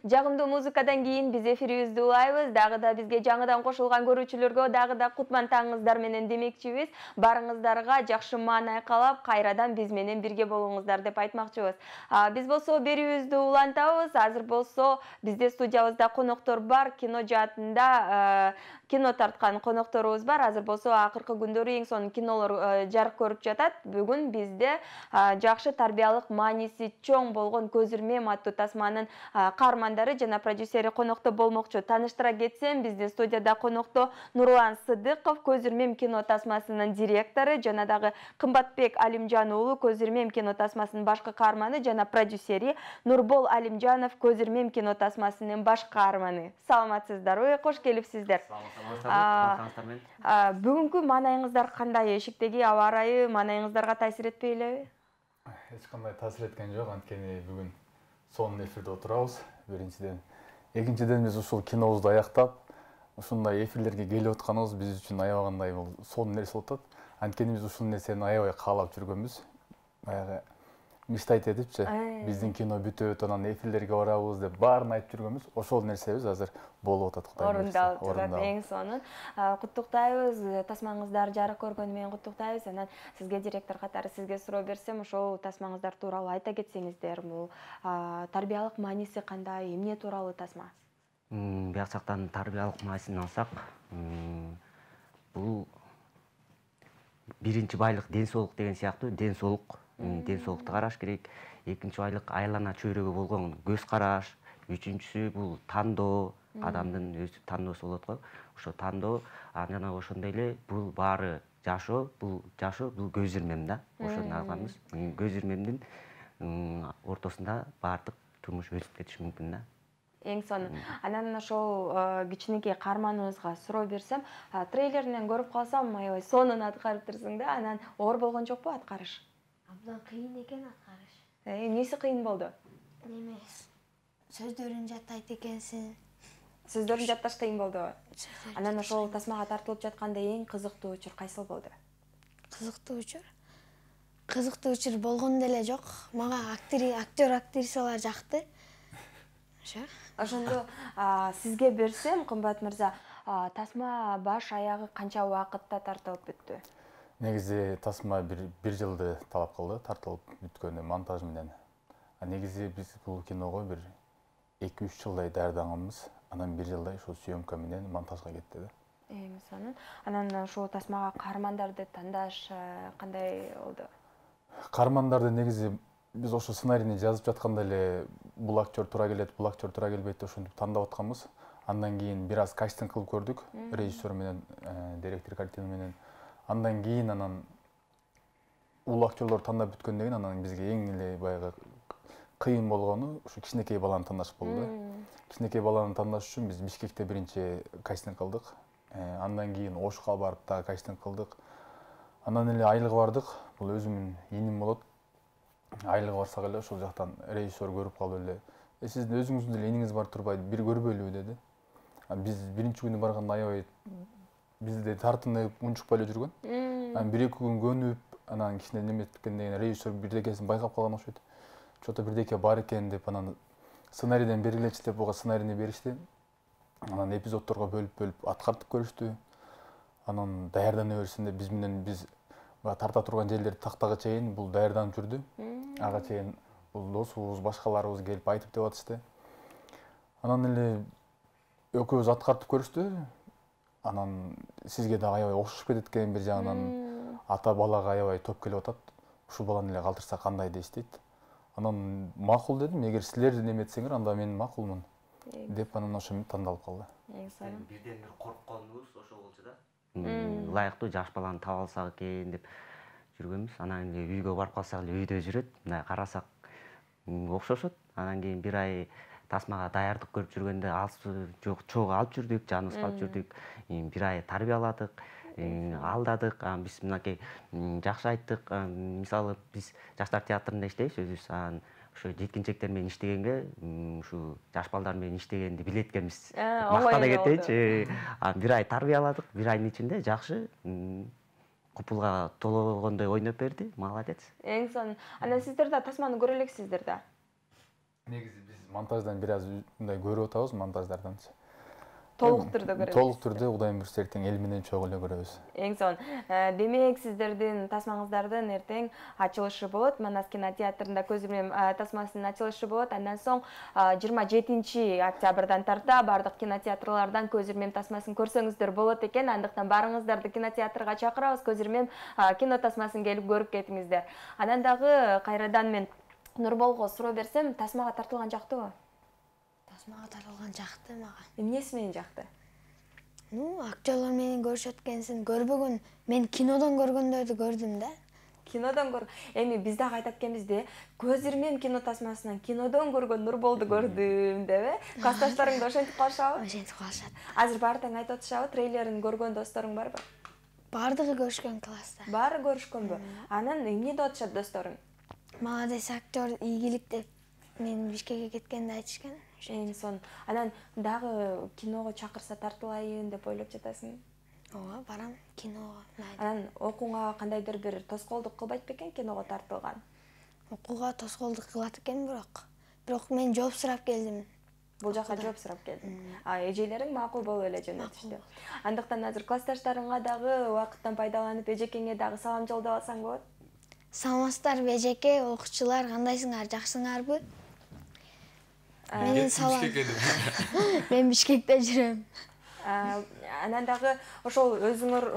Жагымдуу музыкадан кийин биз эфирибизди улайбыз. Дагы да бизге жаңыдан кошулган көрүүчүлөргө дагы да кутман таңыңыздар менен демекчибиз. Барыңыздарга жакшы маанай каалап, кайрадан биз менен бирге болуңуздар деп айтмакчыбыз. Биз болсо берүүбүздү улантабыз. Азыр болсо бизде студиябызда коноктор бар, кино жаатында кино тарткан конокторубуз бар. Азыр болсо акыркы күндөрү эң сонун кинолор жарык көрүп жатат. Бүгүн бизде жакшы тарбиялык мааниси чоң болгон Көз Ирмем аттуу тасманын каармандары жана продюсери конокто болмокчу. Тааныштыра кетсем, биздин студияда конокто Нурлан Сыдыков, Көз Ирмем кино тасмасынын директору, жана дагы Кымбатбек Алимжан уулу, Көз Ирмем кино тасмасынын башкы каарманы жана продюсери, Нурбол Алимжанов, Көз Ирмем кино тасмасынын баш каарманы. Саламатсыздарбы? Кош келипсиздер. Бүгүнкү маанайыңыздар кандай? Эшиктеги аба ырайы маанайыңыздарга таасир этпей элеби? Эч кандай таасир эткен жок, анткени бүгүн сонун эфирде отурабыз. Биринчиден, экинчиден биз ушул кинобузду аяктап, ушундай эфирлерге келип атканыбыз биз үчүн аябагандай бул сонун нерсе болуп атат. Анткени биз ушул нерсени аябай каалап жүргөнбүз. Баягы мечтать этипчи, биздин кино бүтөт, анан эфирлерге барабыз деп баарын айтып жүргөнбүз. Ошол нерсебиз азыр болуп атат, Кудай буйрса. Орундалып жатат, эң сонун. Куттуктайбыз, тасмаңыздар жарык көргөнү менен куттуктайбыз. Анан сизге директор катары сизге суроо берсем, ошол тасмаңыздар тууралуу айта кетсеңиздер, бул тарбиялык мааниси кандай, эмне тууралуу тасма? Бияк жактан тарбиялык маанисин алсак, бул биринчи байлык ден соолук деген сыяктуу, ден соолукту караш керек. Экинчи байлык айлана чөйрөгө болгон көз караш. Үчүнчүсү бул тандоо, адамдын өз тандоосу болот го. Ошо тандоо, жана ошондой эле бул баары жашоо, бул Көз Ирмем да. Ошону алганбыз. Көз Ирмемдин ортосунда баардык турмуш өтүп кетиши мүмкүн да. Эң сонун. Анан ошол кичинекей каарманыбызга суроо берсем, трейлеринен көрүп калсам, аябай сонун аткарып турсуң да. Анан оор болгон жокпу аткарыш? Абдан кыйын экен аткарыш. Эмнеси кыйын болду? Неме? Сөздөрүн жаттайт экенсиң. Сөздөрүн жатташ кыйын болду. Анан ошол тасмага тартылып жатканда эң кызыктуу учур кайсыл болду? Кызыктуу учур болгон деле жок. Мага актер актрисалар жакты. Ошондо сизге берсем, Кымбат мырза, тасма баш аягы канча убакытта тартылып бүттү? Негизи тасма бир жылды талап кылды, тартылып бүткөнү монтаж менен. Негизи биз бул киного бир 2-3 жылдай даярданганбыз. Анан бир жылдай ошол съемка менен монтажга кетти да. Эң сонун. Анан ушул тасмага каармандарды тандаш кандай болду? Каармандарды негизи биз ошо сценарийни жазып жатканда эле бул актер туура келет, бул актер туура келбейт деп ошентип тандап атканбыз. Андан кийин бир аз кастинг кылып көрдүк, режиссер менен, директор картина менен. Андан кийин бул актерлор тандап бүткөндөн кийин анан бизге эң эле баягы кыйын болгону ушу кичинекей баланы тандаш болду. Кичинекей баланы тандаш үчүн биз Бишкекте биринчи кастинг кылдык. Андан кийин Ошко барып дагы кастинг кылдык. Анан эле Айылга бардык. Бул өзүмдүн иним болот. Айылга барсак эле ошол жактан режиссер көрүп калып эле, сиздин өзүңүздүн эле иниңиз бар турбайбы, бир көрбөйлүбү деди. Биз биринчи күнү барганда аябай бизде тартынып, унчукпай эле жүргөн. Анан 1-2 күн көнүп, анан кичине неметкенден кийин режиссер бирдекесин байкап калган окшойт. Чото бирдеке бар экен деп, анан сценарийден бергилечи деп буга сценарийни беришти. Анан эпизоддорго бөлүп аткартып көрүштү. Анан даярдана берсин деп биз тарта турган жерлерди тактага чейин бул даярданып жүрдү. Ага чейин бул досубуз, башкаларыбыз келип айтып деп атышты. Анан эле экөөбүз аткартып көрүштү. Анан сизге дагы аябай окшошуп кетет экен, бир жагынан ата балага аябай топ келип атат. Ушул баланы эле калтырсак кандай дейт. Анан макул дедим, эгер силер неметсеңер, анда мен макулмун деп, анан ошо менен тандалып калды. Эң сонун. Бирден бир коркконубуз ошол болчу да. Ылайыктуу жаш баланы таап алсак экен деп жүргөнбүз. Анан үйгө барып калсак эле үйдө жүрөт. Мындай карасак окшошот. Анан кийин бир ай тасмага даярдык көрүп жүргөндө чогуу алып жүрдүк, жаныбызга алып жүрдүк. Бир ай тарбияладык, алдадык. Биз мынакей жакшы айттык. Мисалы биз жаштар театрында иштейбиз өзүбүз. Ошо жеткинчектер менен иштегенге, ушу жаш балдар менен иштегенди билет экенбиз. Мактана кетейинчи. Бир ай тарбияладык. Бир айдын ичинде жакшы купулга толгондой ойноп берди. Молодец. Эң сонун. Анан сиздер да тасманы көрө элексиздер да? негизи биз монтаждан бир аз мындай көрүп атабыз, монтаждарданчы. Толук түрдө көрөбүз. Толук түрдө Кудайым буйрса эртең эл менен чогуу эле көрөбүз. Эң сонун. Демек сиздердин тасмаңыздардын эртең ачылышы болот. Манас кинотеатрында көзүрмем тасмасынын ачылышы болот. Андан соң 27 октябрдан тарта бардык кинотеатрлардан көзүрмем тасмасын көрсөңүздөр болот экен. Андыктан барыңыздарды кинотеатрга чакырабыз. Көзүрмем кино тасмасын келип көрүп кетиңиздер. Анан дагы кайрадан мен Нурболго суроо берсем, тасмага тартылган жактыбы? Тасмага тартылган жакты мага. Эмнеси менен жакты? Актерлор менен көрүшөт экенсиң, көрбөгөн, мен кинодон көргөндөрдү көрдүм да. Кинодон көр. Эми биз дагы айтап экенбиз да, көзүрмем кино тасмасынан кинодон көргөн Нурболду көрдүм деп, классташтарың да ошентип калышабы? Ошентип калышат. Азыр баары тең айтып атышабы, трейлерин көргөн досторуң барбы? Бардыгы көрүшкөн класста. Баары көрүшкөнбү? Анан эмне деп атышат досторуң? Мага десе актер ийгилик деп мен Бишкекке кеткенди айтышкан. Эң сонун. Анан дагы киного чакырса тартылайын деп ойлоп жатасың? Ооба, барам киного. Анан окууга кандайдыр бир тоскоолдук кылбайт бекен киного тартылган? Окууга тоскоолдук кылат экен бирок мен жооп сурап келдим. Бул жака жооп сурап келдим. Эжелериң макул болуп эле жөнөтүштү. Андыктан азыр классташтарыңа дагы убакыттан пайдаланып эжекеңе дагы салам жолдоп алсаң болот. Саламатсыздар эжеке, окуучулар, кандайсыңар, жакшысыңарбы? Менин салам. Мен Бишкекте жүрөм. Анан дагы ошол өзүңөр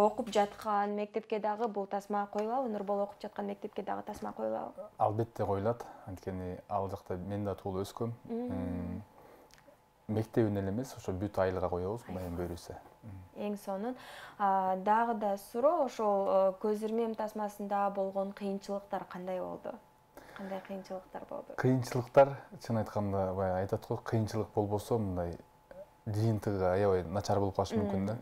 окуп жаткан мектепке дагы бул тасма коюлабы? Нурбол окуп жаткан мектепке дагы тасма коюлабы? Албетте коюлат. Анткени ал жакта мен да туулуп өскөм. Мектебин эле эмес, ошо бүт айылга коебуз, Кудайым буйруса. Эң сонун. Дагы да суроо, ошол көзүрмем тасмасында болгон кыйынчылыктар кандай болду? Кандай кыйынчылыктар болду? Кыйынчылыктар, чын айтканда, баягы айтат го, кыйынчылык болбосо мындай жыйынтыгы аябай начар болуп калышы мүмкүн да.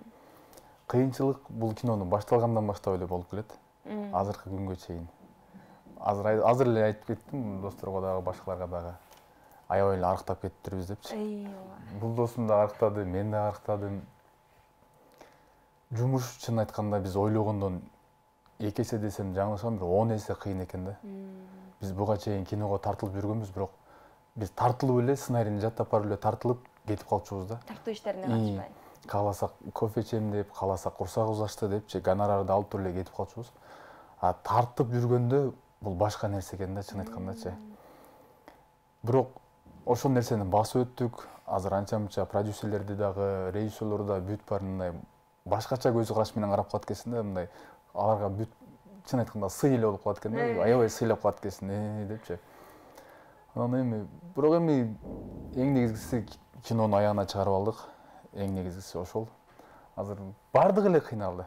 Кыйынчылык бул кинонун башталгандан баштап эле болуп келет. Азыркы күнгө чейин. Азыр эле айтып кеттим досторго дагы, башкаларга дагы. Аябай эле арыктап кетиптирбиз депчи. Бул досум да арыктады, мен да арыктадым. Жумуш чын айтканда биз ойлогондон 2 эсе десем жаңылышам, 10 эсе кыйын экен да. Биз буга чейин киного тартылып жүргөнбүз, бирок биз тартылып эле сценарийни жаттап барып эле тартылып кетип калчубуз да. Тартуу иштерине катышпай. Кааласак кофе ичем деп, кааласак курсагыбыз ачты депчи, гонорарды алып туруп эле кетип калчубуз. Тартып жүргөндө бул башка нерсе экен да, чын айткандачы. Бирок ошол нерсени басып өттүк. Азыр анча-мынча продюсерлерди дагы, режиссерлорду да бүт баары мындай башкача көз караш менен карап калат экенсиң да, мындай аларга бүт чын айтканда сый эле болуп калат экен да, аябай сыйлап калат экенсиң депчи. Анан эми бирок эми эң негизгиси кинону аягына чыгарып алдык. Эң негизгиси ошол. Азыр бардыгы эле кыйналды.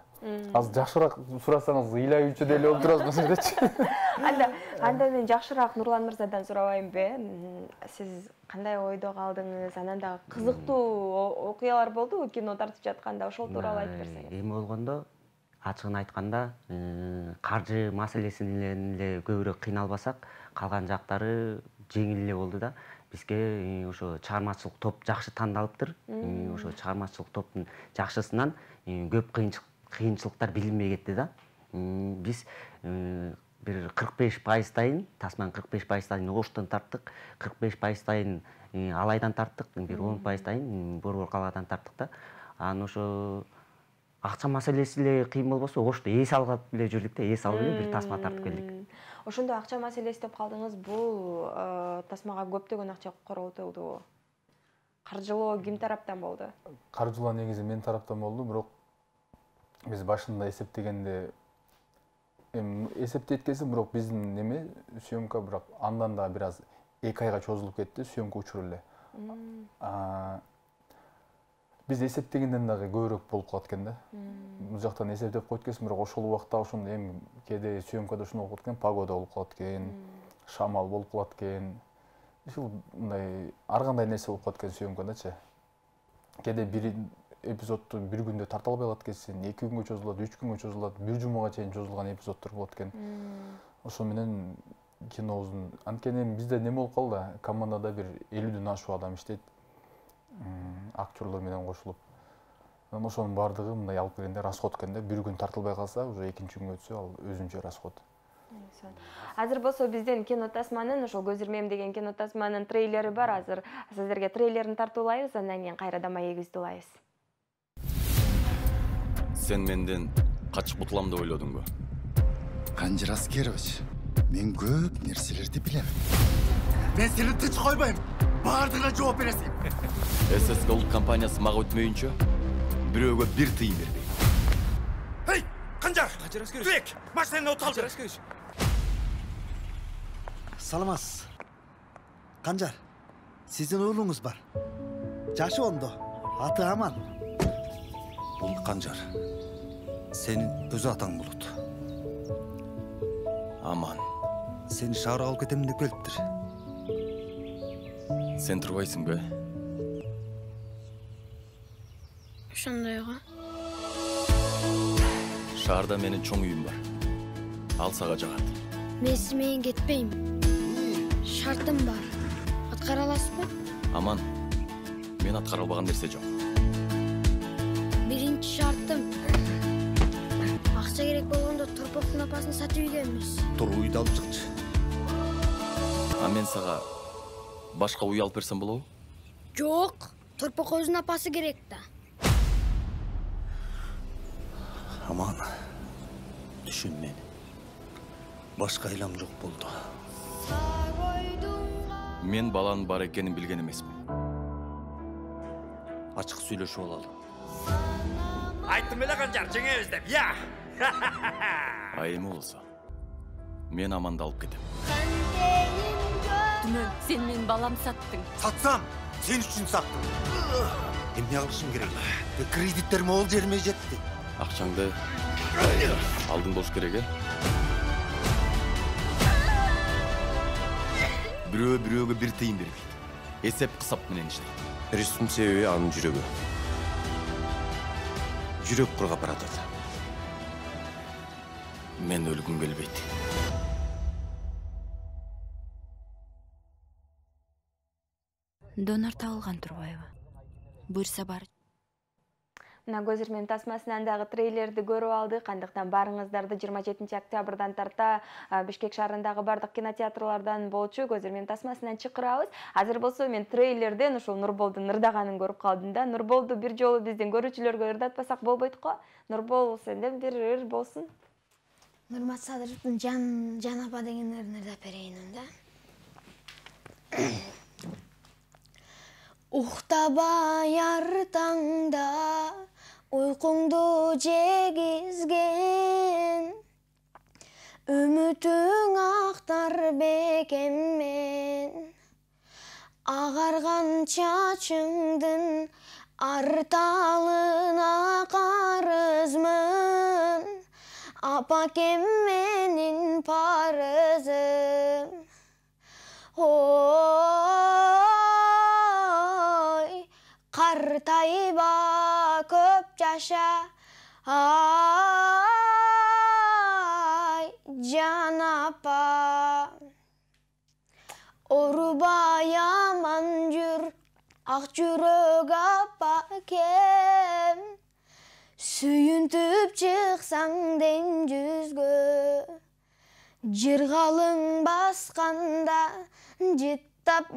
Азыр жакшыраак сурасаңыз ыйлайчу деле болуп турасыз дечи. Анда мен жакшыраак Нурлан мырзадан сурабайынбы? Сиз кандай ойдо калдыңыз? Анан дагы кызыктуу окуялар болдубу кино тартып жатканда? Ошол тууралуу айтып берсеңиз. Эми болгондо ачыгын айтканда каржы маселесинен эле көбүрөөк кыйналбасак, калган жактары жеңил эле болду да. Бизге ошо чыгармачылык топ жакшы тандалыптыр. Ошо чыгармачылык топтун жакшысынан көп кыйынчылыктар билинбей кетти да. Биз бир 45% тасманын 45% оштон тарттык, 45% алайдан тарттык, бир 10% борбор каладан тарттык да. Анан ошо акча маселеси эле кыйын болбосо, ошто эс алып эле жүрдүк да, эс алып эле бир тасма тартып келдик. Ошондо акча маселеси деп калдыңыз, бул тасмага көптөгөн акча коротулду. Каржылоо ким тараптан болду? Каржылоо негизи мен тараптан болду, бирок биз башында эсептегенде эсептейт экенсиң, бирок биздин неме съемка бирок андан да бир аз 2 айга чозулуп кетти, съемка учуру эле. Биз эсептегенден дагы көбүрөөк болуп калат экен да. Бул жактан эсептеп койт экенсиң, бирок ошол убакта ошондо эми кээде съемкада ушуну болуп калат экен, погода болуп калат экен, шамал болуп калат экен. Ушул мындай ар кандай нерсе болуп калат экен съемкадачы. Кээде бир эпизодду бир күндө тарта албай калат экенсиң, 2 күнгө чозулат, 3 күнгө чозулат, бир жумага чейин чозулган эпизоддор болот экен. Ошо менен кинобуздун анткени бизде неме болуп калды, командада бир 50дөн ашуун адам иштейт. Актерлор менен кошулуп. Анан ошонун бардыгы мындай алып келгенде расход экен да. Бир күн тартылбай калса, уже экинчи күнгө өтсө ал өзүнчө расход. Азыр болсо бизден кино тасманын, ошол Көз Ирмем деген кино тасманын трейлери бар. Азыр сиздерге трейлерин тартуулайбыз, андан кийин кайрадан маегибизди улайбыз. Сен менден качып кутулам деп ойлодуңбу? Канжыр Аскерович, мен көп нерселерди билем. Мен сени тынч койбойм. Бардыгына жооп бересиң. ССК улут компаниясы мага өтмөйүнчө бирөөгө бир тыйын бербейм. Эй, Канжар! Бек, машинаны оталды. Саламатсыз. Канжар, сиздин уулуңуз бар. Жашы ондо, аты Аман. Бул Канжар. Сенин өз атаң болот. Аман, Сени шаарга алып кетем деп келиптир. сен турбайсыңбы? Ошондойго. Шаарда менин чоң үйүм бар. Ал сага жагат. Мен сиз менен кетпейм. Шартым бар. Аткара аласызбы? Аман, мен аткара албаган нерсе жок. Биринчи шартым. Акча керек болгондо Торпоктун апасын сатып үйгөнбүз. Тур үйдү алып чыкчы. А мен сага башка үй алып берсем болобу? Жок, Торпок өзүнүн апасы керек да. Аман, түшүн мени. Башка айлам жок болду. Мен баланын бар экенин билген эмесмин. Ачык сүйлөшүп алалы. Айттым эле Канжар, жеңебиз деп, я! А эми болсо мен Аманды алып кетем. Түмөн, сен менин баламды саттың. Сатсам, сен үчүн саттым. Эмне кылышым керек? Кредиттерим ол жериме жетти. Акчаңды алдың болуш керек, э? Бирөөгө бир тыйын бербейт. Эсеп кысап менен иштейт. Риштин себеби анын жүрөгү. Жүрөк кургап баратат. Мен өлгүм келбейт. Донор табылган Турбаева. Буйрса бар. Мына Көз Ирмем тасмасынан дагы трейлерди көрүп алдык. Андыктан барыңыздарды 27 октябрдан тарта Бишкек шаарындагы бардык кинотеатрлардан болчу Көз Ирмем тасмасынан чакырабыз. Азыр болсо мен трейлерден ушул Нурболдун ырдаганын көрүп калдым да. Нурболду бир жолу биздин көрүүчүлөргө ырдатпасак болбойт го. Нурбол, сенден бир ыр болсун. Нурмат Садыровдун Жан апа деген ырын ырдап берейин да. Уктабай ар таңда уйкуңду жегизген үмүтүң актар бекеммен агарган чачыңдын арталына карызмын апакем менин парызым Картайба көп жаша, ай, Жан апа. Орубай аман жүр, ак жүрөк апакем. Сүйүнтүп чыксаң ден жүзгө, жыргалың басканда, жыттап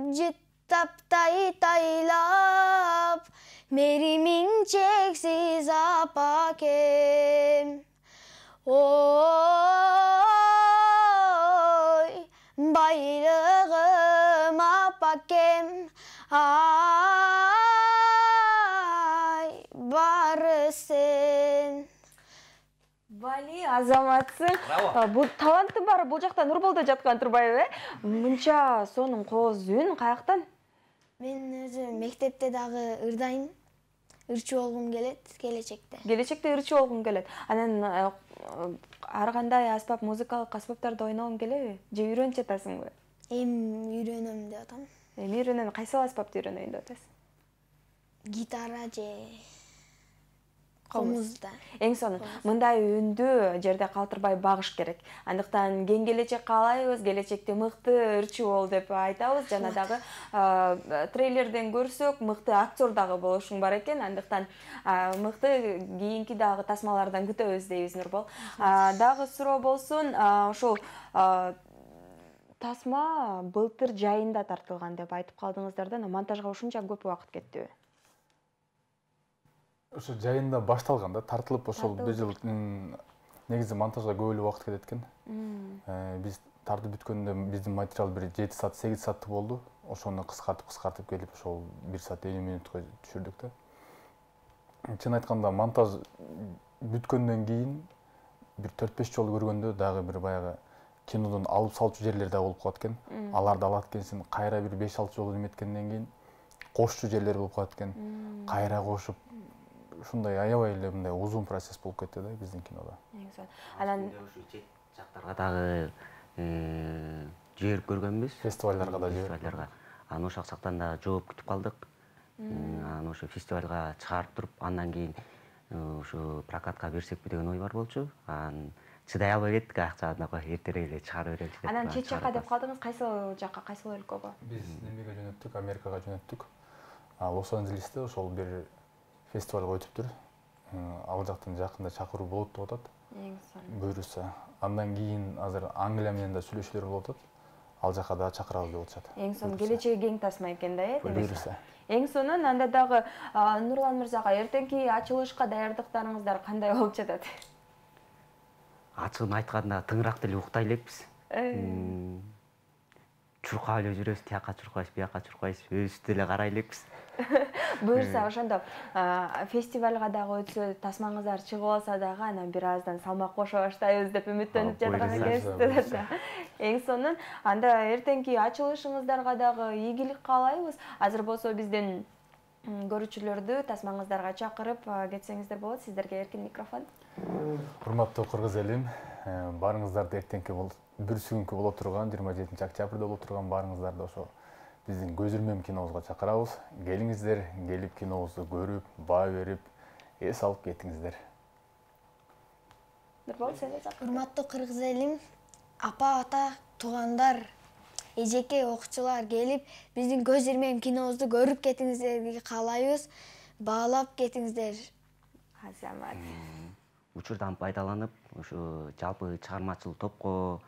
тайлап, меримиң чексиз апакем. Ой, байлыгым апакем, ай, бары сен. Бали, азаматсың. Бул таланты бар, бул жакта Нурболдо жаткан Турбаева, мынча сонун кооз үн каяктан? Мен өзү мектепте дагы ырдайм. Ырчы болгум келет келечекте. Келечекте ырчы болгуң келет. Анан ар кандай аспап, музыкалык аспаптарды ойногуң келеби? Же үйрөнүп жатасыңбы? Үйрөнөм деп атам. Үйрөнөм, кайсы аспапты үйрөнөйүн деп атасың? Гитара же комузда. Эң сонун мындай үндү жерде калтырбай багыш керек. Андыктан кең келечек каалайбыз, келечекте мыкты ырчы бол деп айтабыз. Жана дагы трейлерден көрсөк, мыкты актер дагы болушуң бар экен. Андыктан мыкты кийинки дагы тасмалардан күтөбүз дейбиз, Нурбол. Дагы суроо болсун, ушул тасма былтыр жайында тартылган деп айтып калдыңыздар да, монтажга ушунча көп убакыт кеттиби? Ошо жайында башталган да, тартылып ошол бир жыл негизи монтажга көп эле убакыт кетет экен. Биз тартып бүткөндө биздин материал бир 7 саат, 8 саатты болду. Ошону кыскартып келип ошол 1 саат 50 мүнөткө түшүрдүк да. Чын айтканда монтаж бүткөндөн кийин бир 4-5 жолу көргөндө дагы бир баягы кинодон алып салчу жерлер да болуп калат экен. Аларды алат экенсиң, кайра бир 5-6 жолу неметкенден кийин кошчу жерлер болуп калат экен. Кайра кошуп ушундай аябай эле мындай узун процесс болуп кетти да биздин кинодо. Анан ушу чет жактарга дагы жиберип көргөнбүз. Фестивалдарга да жиберип. Анан ошол жактан да жооп күтүп калдык. Анан ошо фестивалга чыгарып туруп, андан кийин ушу прокатка берсекпи деген ой бар болчу. Анан чыдай албай кеттик, акчаны эртерээк эле чыгарып берели деп. Анан чет жакка деп калдыңыз, кайсыл жакка, кайсыл өлкөгө? Биз немеге жөнөттүк, Америкага жөнөттүк. Лос-Анджелесте ошол бир фестивалга өтүптүр. Ал жактан жакында чакыруу болот деп атат. Буюрса. Андан кийин азыр Англия менен да сүйлөшүүлөр болуп атат. Ал жака да чакырабыз деп атышат. Эң сонун келечеги кең тасма экен да, Буюрса. Эң сонун анда дагы Нурлан мырзага эртеңки ачылышка даярдыктарыңыздар кандай болуп жатат? Ачыгын айтканда тыңыраак деле уктай элекпиз. Чуркап эле жүрөбүз, тияка чуркайбыз, бияка чуркайбыз, өзүбүз деле карай элекпиз. Буюрса ошондо фестивалга дагы өтсө, тасмаңыздар чыгып алса дагы анан бир аздан салмак кошо баштайбыз деп үмүттөнүп жаткан экенсиздер да. Эң сонун анда эртеңки ачылышыңыздарга дагы ийгилик каалайбыз. Азыр болсо биздин көрүүчүлөрдү тасмаңыздарга чакырып кетсеңиздер болот. Сиздерге эркин микрофон. Урматтуу кыргыз элим, барыңыздарды эртеңки бүрсүгүнкү боло турган 27 октябрда боло турган барыңыздарды ошо биздин көз ирмем кинобузга чакырабыз. Келиңиздер, келип кинобузду көрүп, баа берип, эс алып кетиңиздер. Урматтуу кыргыз элим, апа, ата, туугандар, эжеке, окуучулар келип, биздин көз ирмем кинобузду көрүп кетиңиздерди каалайбыз. Баалап кетиңиздер. Азамат. Учурдан пайдаланып, ушу жалпы чыгармачыл топко,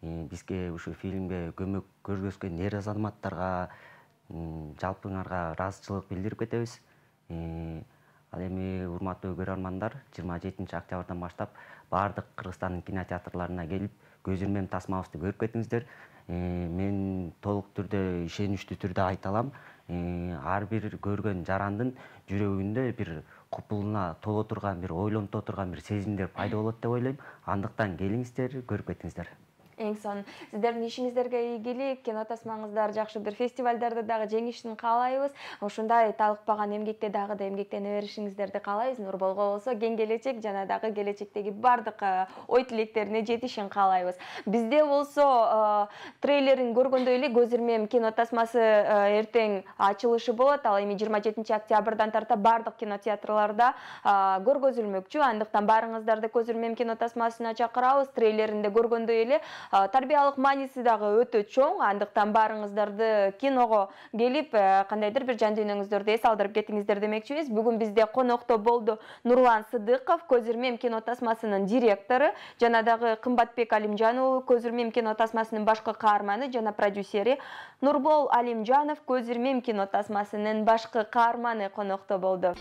бизге ушу фильмге көмөк көрсөткөн эр азаматтарга жалпыңарга ыраазычылык билдирип кетебиз. Ал эми урматтуу көрөрмандар, 27 октябрдан баштап баардык Кыргызстандын кинотеатрларына келип, көз ирмем тасмабызды көрүп кетиңиздер. Мен толук түрдө, ишеничтүү түрдө айта алам. Ар бир көргөн жарандын жүрөгүндө бир купулуна толо турган, бир ойлонто турган бир сезимдер пайда болот деп ойлойм. Андыктан келиңиздер, көрүп кетиңиздер. Эң сонун сиздердин ишиңиздерге ийгилик, кино тасмаңыздар жакшы бир фестивалдарда дагы жеңишин каалайбыз. Ушундай талыкпаган эмгекте дагы да эмгектене беришиңиздерди каалайбыз. Нурболго болсо кең келечек жана дагы келечектеги бардык ой тилектерине жетишин каалайбыз. Бизде болсо трейлерин көргөндөй эле көз ирмем кино тасмасы эртең ачылышы болот. Ал эми 27 октябрдан тарта бардык кинотеатрларда көргөзүлмөкчү. Андыктан барыңыздарды көз ирмем кино тасмасына чакырабыз. Трейлеринде көргөндөй эле тарбиялык мааниси дагы өтө чоң. Андыктан барыңыздарды киного келип, кандайдыр бир жан дүйнөңүздөрдү эс алдырып кетиңиздер демекчибиз. Бүгүн бизде конокто болду Нурлан Сыдыков, көз ирмем кино тасмасынын директору, жана дагы Кымбатбек Алимжан уулу, көз ирмем кино тасмасынын башкы каарманы жана продюсери, Нурбол Алимжанов, көз ирмем кино тасмасынын башкы каарманы конокто болду.